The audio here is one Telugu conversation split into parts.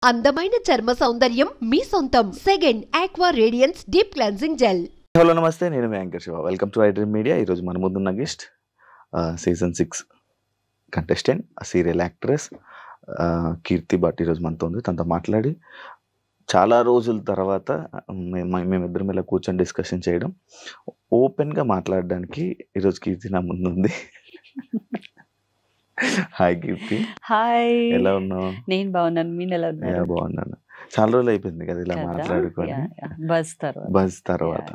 అందమైన చర్మ సౌందర్యం మీ సొంతం. Second aqua radiance deep cleansing gel. Hello నమస్తే, నేను మీ anchor Shiva. Welcome to iDream media. ఈరోజు మన ముందున్న guest season 6 contestant, serial actress Keerthi Bhat ఈరోజు మనతో ఉంది. తనతో మాట్లాడి చాలా రోజుల తర్వాత మేమిద్దరం ఇలా కూర్చొని డిస్కషన్ చేయడం, ఓపెన్గా మాట్లాడడానికి ఈరోజు కీర్తి నా ముందుంది. హాయ్ కీర్తి. హాయ్, ఎలా ఉన్నావు? నేను బాగున్నాను, మీరు ఎలా ఉన్నారు? బాగున్నాను. చాలా రోజులు అయిపోయింది కదా ఇలా మాట్లాడుకొని. బజ్ తర్వాత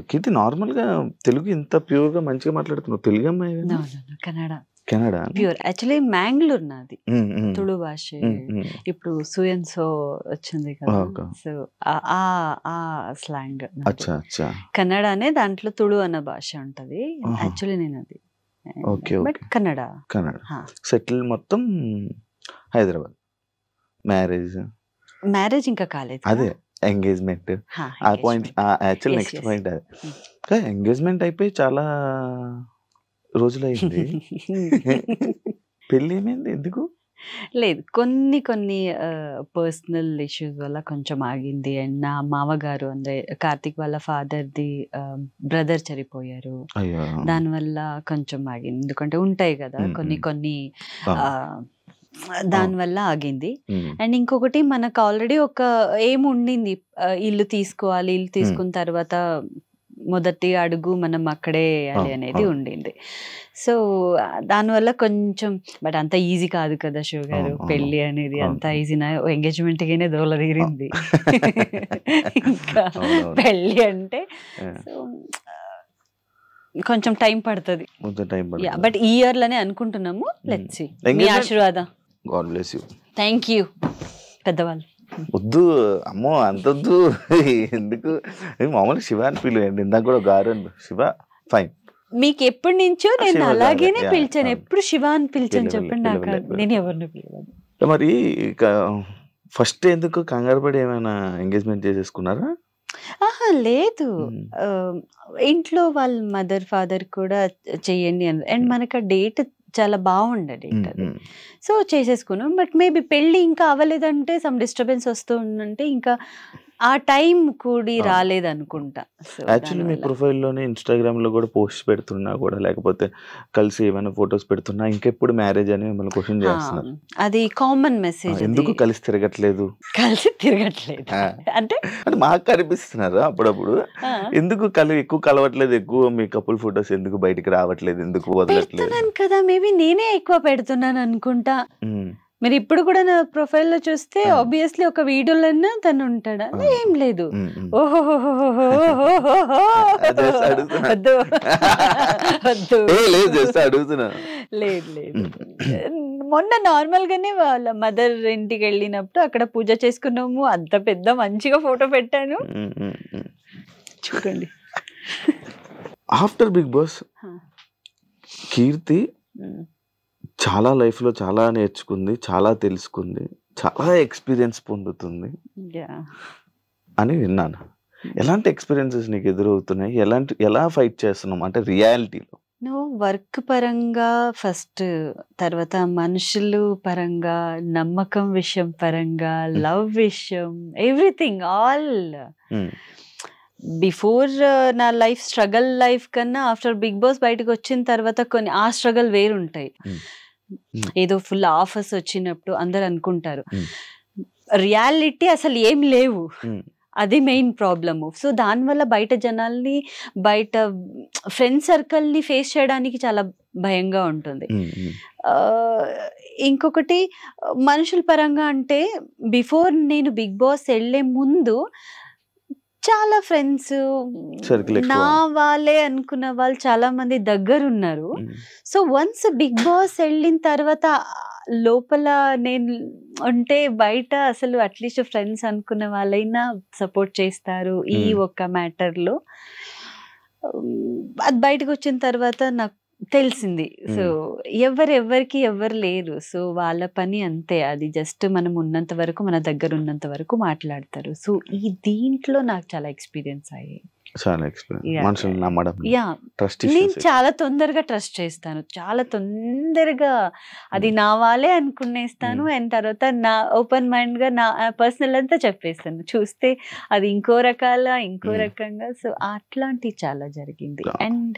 కీర్తి నార్మల్ గా తెలుగు ఇంత ప్యూర్ గా మంచిగా మాట్లాడుతున్నావు. తెలుగు అమ్మాయి? Canada pure. యాక్చువల్లీ మ్యాంగ్లూర్ నాది, తుళు భాష. ఇప్పుడు సుయన్సో వచ్చింది కదా, సో ఆ స్లాంగ్. కన్నడ అనే దాంట్లో తుళు అన్న భాష ఉంటది. యాక్చువల్లీ నేను అది కన్నడ. సెటిల్ మొత్తం హైదరాబాద్. మ్యారేజ్ ఇంకా కాలేదు. అదే ఎంగేజ్మెంట్. ఆ పాయింట్ యాక్చువల్ నెక్స్ట్ పాయింట్ అదే. ఎంగేజ్మెంట్ అయిపోయి చాలా రోజులు అయింది. పెళ్ళి ఏమైంది? ఎందుకు లేదు, కొన్ని పర్సనల్ ఇష్యూస్ వల్ల కొంచెం ఆగింది. అండ్ నా మామగారు అంటే కార్తిక్ వాళ్ళ ఫాదర్ది బ్రదర్ చనిపోయారు, దానివల్ల కొంచెం ఆగింది. ఎందుకంటే ఉంటాయి కదా కొన్ని దానివల్ల ఆగింది. అండ్ ఇంకొకటి, మనకు ఆల్రెడీ ఒక ఏం ఉండింది, ఇల్లు తీసుకోవాలి, ఇల్లు తీసుకున్న తర్వాత మొదటి అడుగు మనం అక్కడే వేయాలి అనేది ఉండింది. సో దానివల్ల కొంచెం, బట్ అంత ఈజీ కాదు కదా శివ గారు, పెళ్లి అనేది అంత ఈజీ నా? ఎంగేజ్మెంట్ గానే దోల తీరింది, ఇంకా పెళ్లి అంటే కొంచెం టైం పడుతుంది. బట్ ఈ ఇయర్ లోనే అనుకుంటున్నాము. Let's see. మీ ఆశీర్వాదం. God bless you. Thank you పెద్దవాళ్ళు. వద్దు అమ్మో, అంతొద్దు. ఎందుకు మామూలుగా శివ అని పిలువండి. ఇందాక కూడా గారు శివ. ఫైన్. మీకు ఎప్పటి నుంచో నేను అలాగేనే పిలిచాను, ఎప్పుడు శివ అని పిలిచాను. చెప్పండి నాకు, నేను ఎవరిని పిలవను. మరి ఫస్ట్ ఎందుకు కంగారు పడి ఏమైనా ఎంగేజ్మెంట్ చేసేసుకున్నారా? లేదు, ఇంట్లో వాళ్ళ మదర్ ఫాదర్ కూడా చెయ్యండి అన్నారు. అండ్ మనకు ఆ డేట్ చాలా బాగుండే డేట్ అది, సో చేసేసుకున్నాం. బట్ మేబీ పెళ్ళి ఇంకా అవ్వలేదంటే, సమ్ డిస్టర్బెన్స్ వస్తూ ఉందంటే ఇంకా ఆ టైం కూడి రాలేదనుకుంటా. యాక్చువల్లీ మీ ప్రొఫైల్లోనే ఇన్స్టాగ్రామ్ లో కూడా పోస్ట్ పెడుతున్నా కూడా, లేకపోతే కలిసి ఏమైనా ఫొటోస్ పెడుతున్నా, ఇంకెప్పుడు మ్యారేజ్ అని మిమ్మల్ని క్వశ్చన్ చేస్తున్నారు. అది కామన్ మెసేజ్. ఎందుకు కలిసి తిరగట్లేదు అంటే మాకు కనిపిస్తున్నారు అప్పుడప్పుడు. ఎందుకు ఎక్కువ కలవట్లేదు, ఎక్కువ మీ కపుల్ ఫొటోస్ ఎందుకు బయటికి రావట్లేదు, ఎందుకు వదలట్లేదు కదా? మేబీ నేనే ఎక్కువ పెడుతున్నాను అనుకుంటా. మీరు ఇప్పుడు కూడా నా ప్రొఫైల్ లో చూస్తే ఆబ్వియస్లీ ఒక వీడియోలన్నా తను ఉంటాడా? ఏం లేదు. లేదు లేదు, మొన్న నార్మల్ గానే వాళ్ళ మదర్ ఇంటికి వెళ్ళినప్పుడు అక్కడ పూజ చేసుకున్నాము. అంత పెద్ద మంచిగా ఫోటో పెట్టాను, చూడండి. ఆఫ్టర్ బిగ్ బాస్ కీర్తి చాలా లైఫ్లో చాలా నేర్చుకుంది, చాలా తెలుసుకుంది, చాలా ఎక్స్పీరియన్స్ పొందుతుంది అని విన్నాను. ఎలాంటి ఎక్స్పీరియన్సెస్ నీకు ఎదురవుతున్నాయి? ఎలా ఫైట్ చేస్తున్నాం అంటే రియాలిటీలో? వర్క్ పరంగా ఫస్ట్, తర్వాత మనుషులు పరంగా, నమ్మకం విషయం పరంగా, లవ్ విషయం, ఎవ్రీథింగ్ ఆల్. బిఫోర్ నా లైఫ్ స్ట్రగల్ లైఫ్ కన్నా ఆఫ్టర్ బిగ్ బాస్ బయటకు వచ్చిన తర్వాత కొన్ని ఆ స్ట్రగల్ వేరుంటాయి. ఏదో ఫుల్ ఆఫర్స్ వచ్చినప్పుడు అందరు అనుకుంటారు, రియాలిటీ అసలు ఏం లేవు, అది మెయిన్ ప్రాబ్లము. సో దానివల్ల బయట జనాల్ని, బయట ఫ్రెండ్ సర్కిల్ని ఫేస్ చేయడానికి చాలా భయంగా ఉంటుంది. ఇంకొకటి మనుషుల పరంగా అంటే, బిఫోర్ నేను బిగ్ బాస్ వెళ్ళే ముందు చాలా ఫ్రెండ్స్, నా వాళ్ళే అనుకున్న వాళ్ళు చాలా మంది దగ్గరున్నారు. సో వన్స్ బిగ్ బాస్ వెళ్ళిన తర్వాత లోపల నేను అంటే, బయట అసలు అట్లీస్ట్ ఫ్రెండ్స్ అనుకున్న వాళ్ళైనా సపోర్ట్ చేస్తారు ఈ ఒక్క మ్యాటర్లో. అది బయటకు వచ్చిన తర్వాత నాకు తెలిసింది. సో ఎవరికి ఎవరు లేరు, సో వాళ్ళ పని అంతే. అది జస్ట్ మనం ఉన్నంత వరకు, మన దగ్గర ఉన్నంత వరకు మాట్లాడతారు. సో ఈ దీంట్లో నాకు చాలా ఎక్స్పీరియన్స్ అయ్యాయి. చాలా ఎక్స్పీరియన్స్, మనుషులు నమ్మడం, ట్రస్ట్. నేను చాలా తొందరగా ట్రస్ట్ చేస్తాను, చాలా తొందరగా అది నా వాళ్ళే అనుకునేస్తాను. అండ్ తర్వాత నా ఓపెన్ మైండ్ గా నా పర్సనల్ అంతా చెప్పేస్తాను, చూస్తే అది ఇంకో రకంగా. సో అట్లాంటివి చాలా జరిగింది. అండ్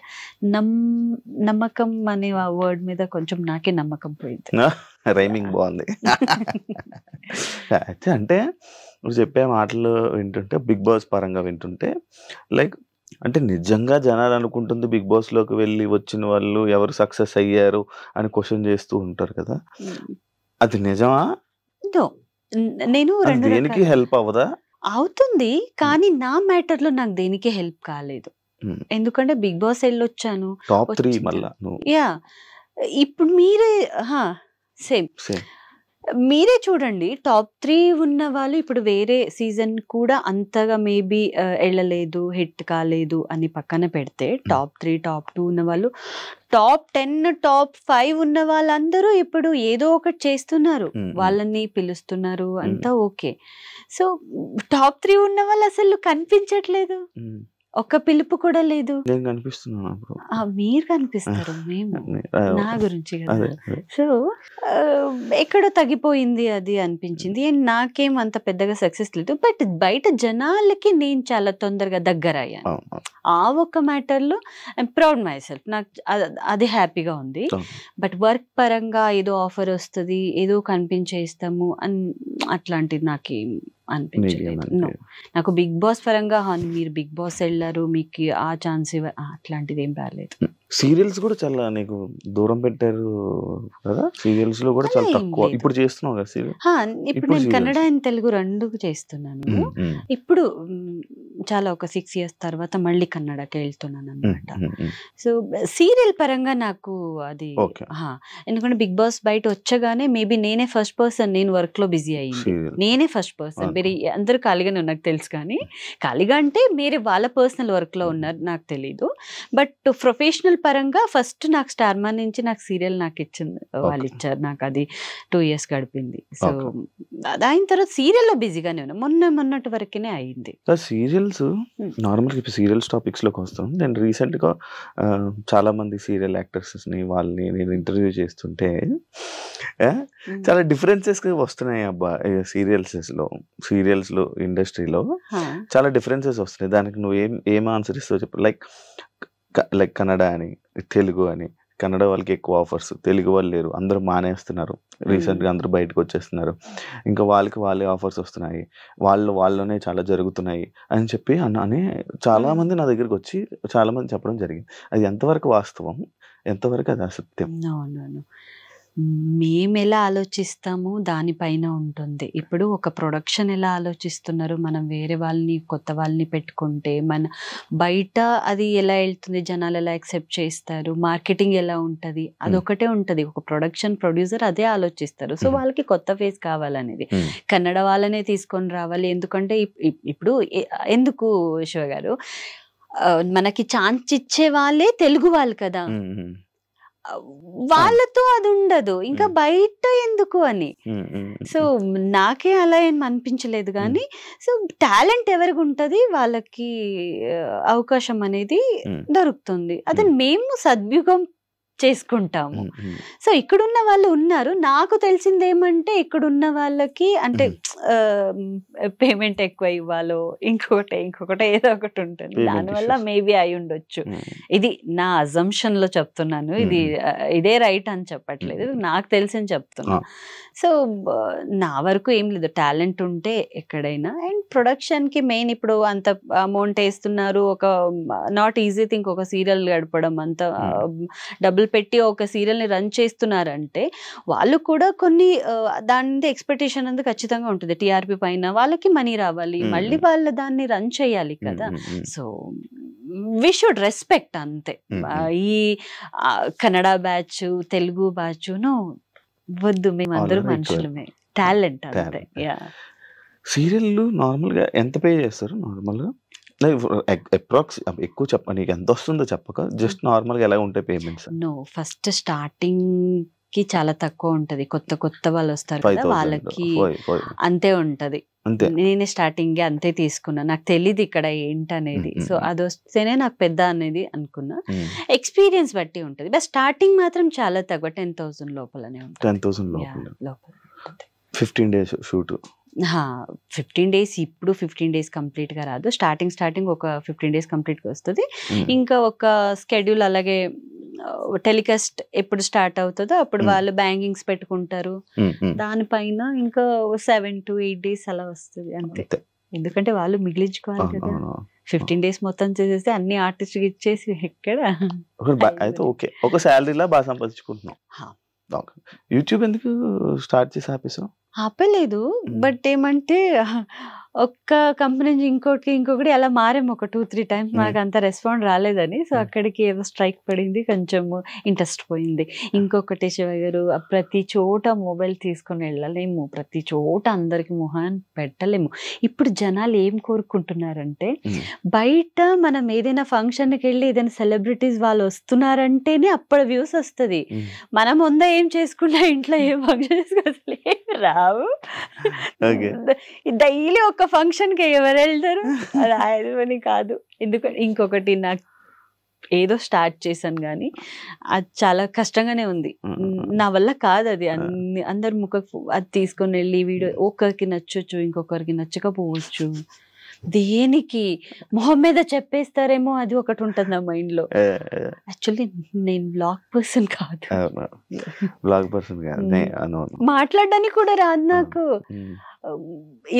నమ్మకం అనే వర్డ్ మీద కొంచెం నాకే నమ్మకం పోయింది. రైమింగ్ బాగుంది. అంటే నువ్వు చెప్పే మాటలు వింటుంటే, బిగ్ బాస్ పరంగా వింటుంటే, లైక్ అంటే నిజంగా జనాలు అనుకుంటుంది బిగ్ బాస్ లోకి వెళ్ళి వచ్చిన వాళ్ళు ఎవరు సక్సెస్ అయ్యారు అని క్వశ్చన్ చేస్తూ ఉంటారు కదా, అది నిజమా? నేను దేనికి హెల్ప్ అవ్వదా? అవుతుంది, కానీ నా మ్యాటర్ లో నాకు దేనికి హెల్ప్ కాలేదు. ఎందుకంటే బిగ్ బాస్ వెళ్ళొచ్చాను, టాప్ 3 మళ్ళా. యా, ఇప్పుడు మీరే సేమ్ మీరే చూడండి, టాప్ 3 ఉన్న వాళ్ళు ఇప్పుడు వేరే సీజన్ కూడా అంతగా మేబీ వెళ్ళలేదు, హిట్ కాలేదు అని పక్కన పెడితే, టాప్ 3 టాప్ 2 ఉన్న వాళ్ళు, టాప్ 10 టాప్ 5 ఉన్న వాళ్ళందరూ ఇప్పుడు ఏదో ఒకటి చేస్తున్నారు, వాళ్ళని పిలుస్తున్నారు, అంతా ఓకే. సో టాప్ 3 ఉన్న వాళ్ళు అసలు కనిపించట్లేదు, ఒక్క పిలుపు కూడా లేదు. నేను కనిపిస్తున్నాను, మీరు కనిపిస్తారు, మేము నా గురించి కదా. సో ఎక్కడో తగ్గిపోయింది అది అనిపించింది. అండ్ నాకేం అంత పెద్దగా సక్సెస్ లేదు, బట్ బయట జనాలకి నేను చాలా తొందరగా దగ్గర అయ్యాను. ఆ ఒక్క మ్యాటర్లో ఐఎమ్ ప్రౌడ్ మై సెల్ఫ్, నాకు అది హ్యాపీగా ఉంది. బట్ వర్క్ పరంగా ఏదో ఆఫర్ వస్తుంది, ఏదో కనిపించేస్తాము అని అట్లాంటిది నాకేం అనిపించలేదు. నాకు బిగ్ బాస్ పరంగా మీరు బిగ్ బాస్ వెళ్ళారు, మీకు ఆ ఛాన్స్ అట్లాంటిది ఏం రాలేదు. సీరియల్స్ కూడా చాలా నీకు దూరం పెట్టారు కదా, సీరియల్స్ లో కూడా చాలా తక్కువ ఇప్పుడు చేస్తున్నావు కదా సీరియల్. ఇప్పుడు నేను కన్నడ అండ్ తెలుగు 2 చేస్తున్నాను. ఇప్పుడు చాలా ఒక 6 years తర్వాత మళ్ళీ కన్నడకి వెళ్తున్నాను అనమాట. సో సీరియల్ పరంగా నాకు అది, ఎందుకంటే బిగ్ బాస్ బయట వచ్చగానే మేబీ నేనే ఫస్ట్ పర్సన్, నేను వర్క్ లో బిజీ అయ్యింది, నేనే ఫస్ట్ పర్సన్. వేరే అందరూ ఖాళీగానే నాకు తెలుసు, కానీ ఖాళీగా అంటే మీరే వాళ్ళ పర్సనల్ వర్క్ లో ఉన్నారు నాకు తెలీదు. బట్ ప్రొఫెషనల్ పరంగా ఫస్ట్ నాకు స్టార్ మా నుంచి నాకు సీరియల్ నాకు ఇచ్చింది, వాళ్ళు ఇచ్చారు నాకు, అది 2 years గడిపింది. సో అయిన తర్వాత సీరియల్ లో బిజీగానే ఉన్నా, మొన్నటి వరకునే అయింది. సీరియల్స్ నార్మల్గా ఇప్పుడు సీరియల్స్ టాపిక్స్ లోకి వస్తాం. నేను రీసెంట్ గా చాలా మంది సీరియల్ యాక్టర్స్ ని వాళ్ళని నేను ఇంటర్వ్యూ చేస్తుంటే చాలా డిఫరెన్సెస్ వస్తున్నాయి అబ్బా సీరియల్స్ లో ఇండస్ట్రీలో చాలా డిఫరెన్సెస్ వస్తున్నాయి. దానికి నువ్వు ఏం ఆన్సర్ ఇస్తావు చెప్పు. లైక్ కన్నడ అని, తెలుగు అని, కన్నడ వాళ్ళకి ఎక్కువ ఆఫర్స్, తెలుగు వాళ్ళు లేరు, అందరూ మానేస్తున్నారు, రీసెంట్గా అందరూ బయటకు వచ్చేస్తున్నారు, ఇంకా వాళ్ళే ఆఫర్స్ వస్తున్నాయి, వాళ్ళలోనే చాలా జరుగుతున్నాయి అని చెప్పి అని చాలా మంది నా దగ్గరికి వచ్చి చాలా మంది చెప్పడం జరిగింది. అది ఎంతవరకు వాస్తవం, ఎంతవరకు అది అసత్యం? మేము ఎలా ఆలోచిస్తాము దానిపైన ఉంటుంది. ఇప్పుడు ఒక ప్రొడక్షన్ ఎలా ఆలోచిస్తున్నారు, మనం వేరే వాళ్ళని కొత్త వాళ్ళని పెట్టుకుంటే మన బయట అది ఎలా వెళ్తుంది, జనాలు ఎలా యాక్సెప్ట్ చేస్తారు, మార్కెటింగ్ ఎలా ఉంటుంది, అదొకటే ఉంటుంది. ఒక ప్రొడ్యూసర్ అదే ఆలోచిస్తారు. సో వాళ్ళకి కొత్త ఫేస్ కావాలనేది, కన్నడ వాళ్ళనే తీసుకొని రావాలి. ఎందుకంటే ఇప్పుడు ఎందుకు శివ గారు, మనకి ఛాన్స్ ఇచ్చే వాళ్ళే తెలుగు వాళ్ళు కదా, వాళ్ళతో అది ఉండదు, ఇంకా బయట ఎందుకు అని. సో నాకే అలా ఏం అనిపించలేదు, కానీ సో టాలెంట్ ఎవరికి ఉంటుంది వాళ్ళకి అవకాశం అనేది దొరుకుతుంది, అది మేము సద్వినియోగం చేసుకుంటాము. సో ఇక్కడున్న వాళ్ళు ఉన్నారు, నాకు తెలిసింది ఏమంటే ఇక్కడున్న వాళ్ళకి అంటే పేమెంట్ ఎక్కువ ఇవ్వాలో ఇంకొకటి ఏదో ఒకటి ఉంటుంది, దానివల్ల మేబీ అయి ఉండొచ్చు. ఇది నా అజంప్షన్ లో చెప్తున్నాను, ఇదే రైట్ అని చెప్పట్లేదు, నాకు తెలిసింది చెప్తున్నా. సో నా వరకు ఏం లేదు, టాలెంట్ ఉంటే ఎక్కడైనా. అండ్ ప్రొడక్షన్ కి మెయిన్ ఇప్పుడు అంత అమౌంట్ వేస్తున్నారు, ఒక నాట్ ఈజీ థింగ్, ఒక సీరియల్ గడపడం అంత డబ్బులు పెట్టి ఒక సీరియల్ ని రన్ చేస్తున్నారంటే వాళ్ళు కూడా కొన్ని దాని ఎక్స్పెక్టేషన్ అనేది ఖచ్చితంగా ఉంటుంది. టీఆర్పీ పైన వాళ్ళకి మనీ రావాలి, మళ్ళీ వాళ్ళు దాన్ని రన్ చేయాలి కదా. సో వి షుడ్ రెస్పెక్ట్ అంతే. ఈ కన్నడ బ్యాచ్, తెలుగు బ్యాచ్ వద్దు, మేమందరూ మనుషులమే, టాలెంట్ అంతే. సీరియల్ నార్మల్ గా ఎంత పే చేస్తారు? నార్మల్ గా అప్రాక్స్ ఎక్కువ చెప్ప, నీకు ఎంత వస్తుందో చెప్పక, జస్ట్ నార్మల్ గా ఎలా ఉంటాయి పేమెంట్స్? ఫస్ట్ స్టార్టింగ్ కి చాలా తక్కువ ఉంటది, కొత్త వాళ్ళు వస్తారు కదా వాళ్ళకి అంతే ఉంటది. అంతే. నేనే స్టార్టింగ్ అంతే తీసుకున్నా, నాకు తెలియదు ఇక్కడ ఏంటనేది. సో అది వస్తేనే నాకు పెద్ద అనేది అనుకున్నా. ఎక్స్పీరియన్స్ బట్టి ఉంటుంది. బట్ స్టార్టింగ్ మాత్రం చాలా తక్కువ, 10,000 లోపలనే ఉంటుంది. 10,000 లోపల 15 days షూట్. 15 days, ఇప్పుడు 15 days కంప్లీట్ గా రాదు. స్టార్టింగ్ ఒక 15 days కంప్లీట్ గా వస్తుంది. ఇంకా ఒక స్కెడ్యూల్ అలాగే టెలికాస్ట్ ఎప్పుడు స్టార్ట్ అవుతుందో అప్పుడు వాళ్ళు బ్యాంగింగ్స్ పెట్టుకుంటారు. దానిపైన ఇంకా 7 to 8 days అలా వస్తుంది అంతే. ఎందుకంటే వాళ్ళు మిగిలించుకోవాలి కదా. 15 days మొత్తం చేసేస్తే అన్ని ఆర్టిస్ట్ ఇచ్చేసి ఎక్కడ అయితే ఓకే, ఒక శాలరీలా బాగా సంపాదించుకుంటున్నాం. యూట్యూబ్ ఎందుకు స్టార్ట్ చేసి ఆపలేదు. బట్ ఏమంటే ఒక్క కంపెనీ నుంచి ఇంకొకటి అలా మారేమో ఒక 2-3 times. మనకు అంత రెస్పాండ్ రాలేదని. సో అక్కడికి ఏదో స్ట్రైక్ పడింది, కొంచెం ఇంట్రెస్ట్ పోయింది. ఇంకొకటి శివ గారు, ప్రతి చోట మొబైల్ తీసుకొని వెళ్ళలేము, ప్రతి చోట అందరికి మొహాన్ని పెట్టలేము. ఇప్పుడు జనాలు ఏం కోరుకుంటున్నారంటే, బయట మనం ఏదైనా ఫంక్షన్కి వెళ్ళి ఏదైనా సెలబ్రిటీస్ వాళ్ళు వస్తున్నారంటేనే అప్పుడు వ్యూస్ వస్తుంది. మనం ముందే ఏం చేసుకున్నా ఇంట్లో ఏం ఫంక్షన్ చేసుకుంటే రావు. డైలీ ఒక ఫంక్షన్ కి ఎవరు వెళ్తారు? అది కాదు. ఎందుకంటే ఇంకొకటి, నాకు ఏదో స్టార్ట్ చేశాను కానీ అది చాలా కష్టంగానే ఉంది. నా వల్ల కాదు అది. అందరు అది తీసుకొని వెళ్ళి వీడియో ఒకరికి నచ్చొచ్చు, ఇంకొకరికి నచ్చకపోవచ్చు. దేనికి మొహం మీద చెప్పేస్తారేమో అది ఒకటి ఉంటుంది నా మైండ్ లో. యాక్చువల్లీ నేను బ్లాగ్ పర్సన్ కాదు, మాట్లాడడానికి కూడా రాదు నాకు.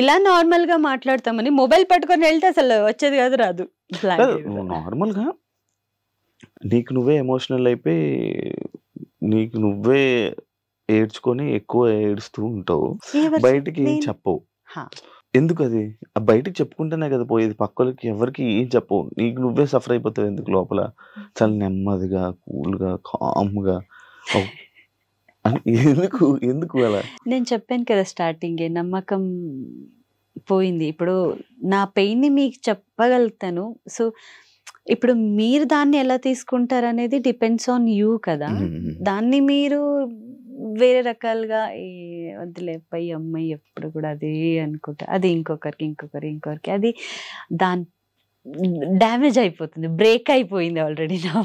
ఇలా నార్మల్ గా మాట్లాడతామని మొబైల్ పట్టుకొని వెళ్తే అసలు వచ్చేది కాదు, రాదు. నార్మల్ గా నీకు నువ్వే ఎమోషనల్ అయిపోయి నీకు నువ్వే ఏడ్చుకొని ఎక్కువ ఏడుస్తూ ఉంటావు, బయటికి ఏం చెప్పవు. ఎందుకు? అది బయటకు చెప్పుకుంటేనే కదా పోయేది, పక్కలకి ఎవరికి ఏం చెప్పవు. నీకు నువ్వే సఫర్ అయిపోతావు ఎందుకు లోపల. చాలా నెమ్మదిగా, కూల్గా, కామ్గా. ఎందుకు అలా? నేను చెప్పాను కదా స్టార్టింగ్, నమ్మకం పోయింది. ఇప్పుడు నా పెయిన్ ని మీకు చెప్పగలుగుతాను. సో ఇప్పుడు మీరు దాన్ని ఎలా తీసుకుంటారు అనేది డిపెండ్స్ ఆన్ యూ కదా. దాన్ని మీరు వేరే రకాలుగా వద్దులే పై అమ్మాయి ఎప్పుడు కూడా అదే అనుకుంటా, అది ఇంకొకరికి అది దాని డ్యామేజ్ అయిపోతుంది, బ్రేక్ అయిపోయింది ఆల్రెడీ నా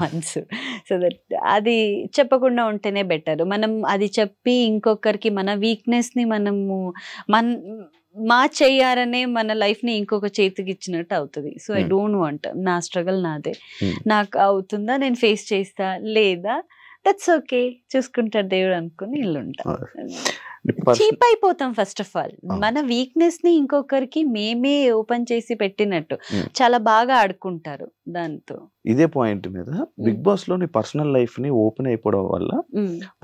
మనసు. సో దట్ అది చెప్పకుండా ఉంటేనే బెటర్. మనం అది చెప్పి ఇంకొకరికి మన వీక్నెస్ని మనము మా చెయ్యారనే మన లైఫ్ని ఇంకొక చేతికి ఇచ్చినట్టు అవుతుంది. So I don't want. నా స్ట్రగల్ నాదే, నాకు అవుతుందా నేను ఫేస్ చేస్తా, లేదా దట్స్ ఓకే చూసుకుంటాడు దేవుడు అనుకుని ఇల్లుంటా. చీప్ అయిపోతాం. ఫస్ట్ ఆఫ్ ఆల్ మన వీక్నెస్ ని ఇంకొకరికి మేమే ఓపెన్ చేసి పెట్టినట్టు చాలా బాగా ఆడుకుంటారు దాంతో. ఇదే పాయింట్ మీద బిగ్ బాస్ లో నీ పర్సనల్ లైఫ్ ని ఓపెన్ అయిపోవడం వల్ల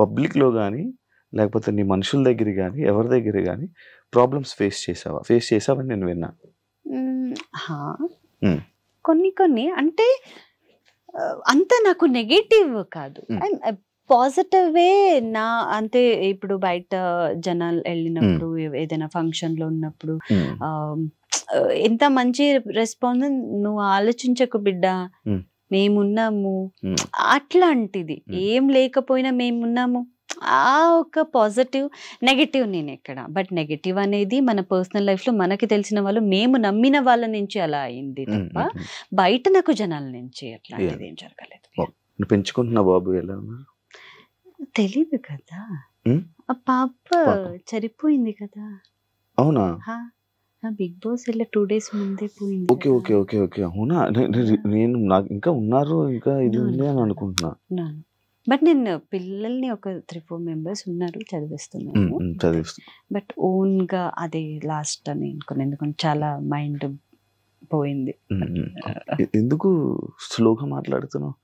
పబ్లిక్ లో గానీ లేకపోతే నీ మనుషుల దగ్గర గానీ ఎవరి దగ్గర గానీ ప్రాబ్లమ్స్ ఫేస్ చేసావని నేను విన్నా. కొన్ని అంటే అంత నాకు నెగటివ్ కాదు, పాజిటివే నా. అంతే ఇప్పుడు బయట జనాలు వెళ్ళినప్పుడు ఏదైనా ఫంక్షన్ లో ఉన్నప్పుడు ఎంత మంచి రెస్పాన్స్, నువ్వు ఆలోచించకు బిడ్డ మేమున్నాము అట్లాంటిది, ఏం లేకపోయినా మేమున్నాము, ఆ ఒక పాజిటివ్. నెగటివ్ నేను ఎక్కడ, బట్ నెగటివ్ అనేది మన పర్సనల్ లైఫ్ లో మనకి తెలిసిన వాళ్ళు, మేము నమ్మిన వాళ్ళ నుంచి అలా అయింది తప్ప బయట నాకు జనాల నుంచి అట్లాంటిది ఏం జరగలేదు. పెంచుకుంటున్నా బాబు ఎలా ఉన్నారు తెలీదు కదా, ఆ పాప చనిపోయింది కదా. అవునా? బిగ్ బాస్ వెళ్ళి 2 days ముందే పోయింది. ఓకే ఓకే ఓకే ఓకే అవునా? నేను నాకు ఇంకా ఉన్నారు, ఇంకా ఇది ఉంది అని అనుకుంటున్నా. బట్ నేను పిల్లల్ని ఒక 3-4 members ఉన్నారు చదివిస్తున్నాను. బట్ ఓన్ గా అది లాస్ట్ అని అనుకున్నాను, ఎందుకంటే చాలా మైండ్ పోయింది. ఎందుకు స్లోగా మాట్లాడుతున్నావు?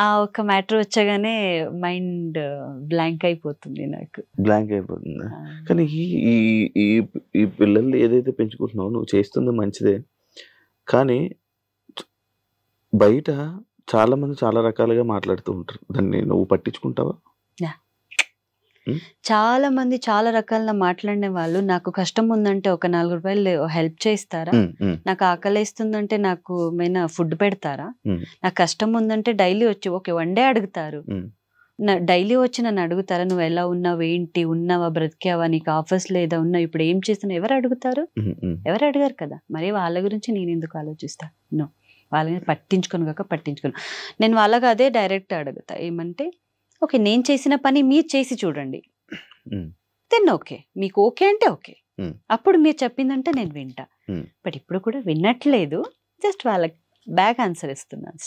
ఆ ఒక మ్యాటర్ వచ్చగానే మైండ్ బ్లాంక్ అయిపోతుంది నాకు. బ్లాంక్ అయిపోతుంది. కానీ ఈ పిల్లల్ని ఏదైతే పెంచుకుంటున్నావు నువ్వు చేస్తుంది మంచిదే, కానీ బయట చాలా మంది చాలా రకాలుగా మాట్లాడుతూ ఉంటారు, దాన్ని నువ్వు పట్టించుకుంటావా? చాలా మంది చాలా రకాల మాట్లాడిన వాళ్ళు, నాకు కష్టం ఉందంటే ఒక 4 రూపాయలు హెల్ప్ చేస్తారా, నాకు ఆకలిస్తుందంటే నాకు ఏమైనా ఫుడ్ పెడతారా, నాకు కష్టం ఉందంటే డైలీ వచ్చి ఓకే 1 day అడుగుతారు, డైలీ వచ్చి నన్ను అడుగుతారా, నువ్వు ఎలా ఉన్నావు, ఏంటి, ఉన్నావా, బ్రతికావా, నీకు ఆఫర్స్ లేదా, ఉన్నావు, ఇప్పుడు ఏం చేస్తున్నావు, ఎవరు అడుగుతారు? ఎవరు అడిగారు కదా. మరి వాళ్ళ గురించి నేను ఎందుకు ఆలోచిస్తా? నో, వాళ్ళని పట్టించుకోను. నేను వాళ్ళకి అదే డైరెక్ట్ అడుగుతా, ఏమంటే ఓకే నేను చేసిన పని మీరు చేసి చూడండి, దెన్ ఓకే, మీకు ఓకే అంటే ఓకే, అప్పుడు మీరు చెప్పిందంటే నేను వింటా. బట్ ఇప్పుడు కూడా వినట్లేదు, జస్ట్ వాళ్ళకి బ్యాక్ ఆన్సర్ ఇస్తున్నాను.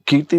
కీర్తి